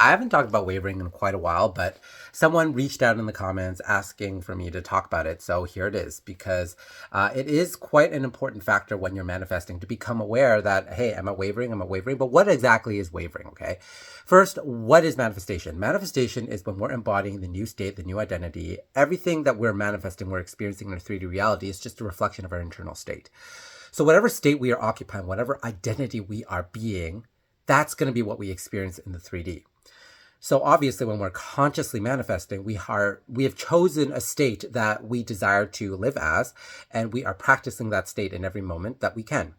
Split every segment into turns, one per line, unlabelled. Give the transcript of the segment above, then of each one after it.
I haven't talked about wavering in quite a while, but someone reached out in the comments asking for me to talk about it. So here it is, because it is quite an important factor when you're manifesting to become aware that, hey, am I wavering? Am I wavering? But what exactly is wavering? Okay. First, what is manifestation? Manifestation is when we're embodying the new state, the new identity. Everything that we're manifesting, we're experiencing in our 3D reality is just a reflection of our internal state. So whatever state we are occupying, whatever identity we are being, that's going to be what we experience in the 3D. So obviously, when we're consciously manifesting, we have chosen a state that we desire to live as, and we are practicing that state in every moment that we can.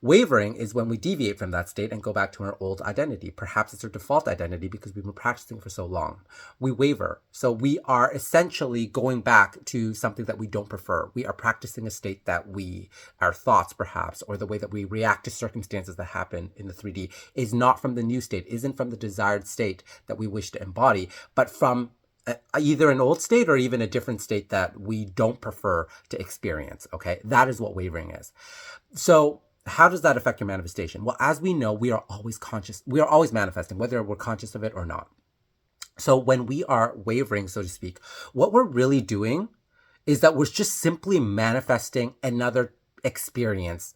Wavering is when we deviate from that state and go back to our old identity. Perhaps it's our default identity because we've been practicing for so long. We waver. So we are essentially going back to something that we don't prefer. We are practicing a state that our thoughts perhaps, or the way that we react to circumstances that happen in the 3D is not from the new state, isn't from the desired state that we wish to embody, but from either an old state or even a different state that we don't prefer to experience. Okay. That is what wavering is. So how does that affect your manifestation? Well, as we know, we are always conscious. We are always manifesting, whether we're conscious of it or not. So when we are wavering, so to speak, what we're really doing is that we're just simply manifesting another experience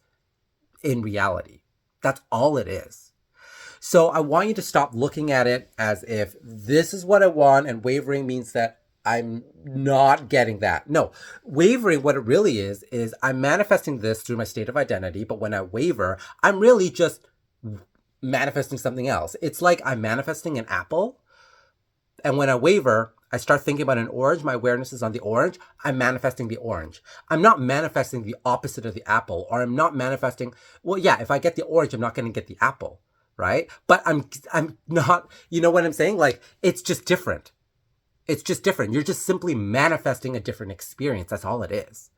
in reality. That's all it is. So I want you to stop looking at it as if this is what I want and wavering means that I'm not getting that. No, wavering, what it really is I'm manifesting this through my state of identity. But when I waver, I'm really just manifesting something else. It's like I'm manifesting an apple. And when I waver, I start thinking about an orange. My awareness is on the orange. I'm manifesting the orange. I'm not manifesting the opposite of the apple, or I'm not manifesting, well, yeah, if I get the orange, I'm not going to get the apple, right? But I'm not, you know what I'm saying? Like, it's just different. It's just different. You're just simply manifesting a different experience. That's all it is.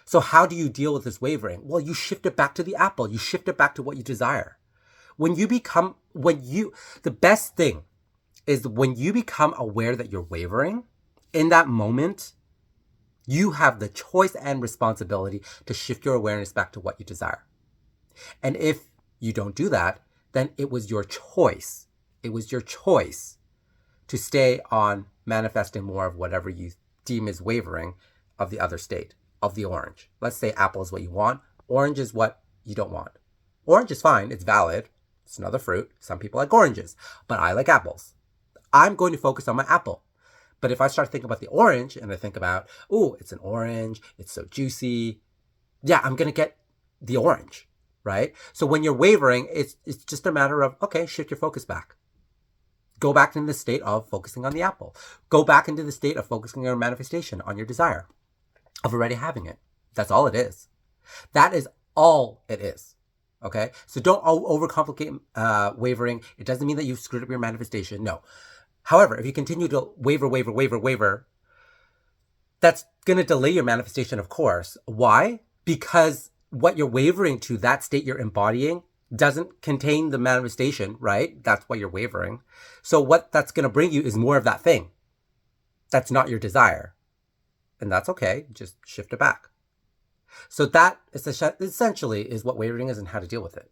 So how do you deal with this wavering? Well, you shift it back to the apple. You shift it back to what you desire. The best thing is when you become aware that you're wavering, in that moment, you have the choice and responsibility to shift your awareness back to what you desire. And if you don't do that, then it was your choice. It was your choice to stay on manifesting more of whatever you deem is wavering of the other state, of the orange. Let's say apple is what you want. Orange is what you don't want. Orange is fine. It's valid. It's another fruit. Some people like oranges, but I like apples. I'm going to focus on my apple. But if I start thinking about the orange and I think about, oh, it's an orange, it's so juicy, yeah, I'm going to get the orange, right? So when you're wavering, it's just a matter of, okay, shift your focus back. Go back into the state of focusing on the apple. Go back into the state of focusing on your manifestation, on your desire, of already having it. That's all it is. That is all it is. Okay? So don't overcomplicate wavering. It doesn't mean that you've screwed up your manifestation. No. However, if you continue to waver, that's going to delay your manifestation, of course. Why? Because what you're wavering to, that state you're embodying, doesn't contain the manifestation, right? That's why you're wavering. So what that's going to bring you is more of that thing. That's not your desire. And that's okay. Just shift it back. So that essentially is what wavering is and how to deal with it.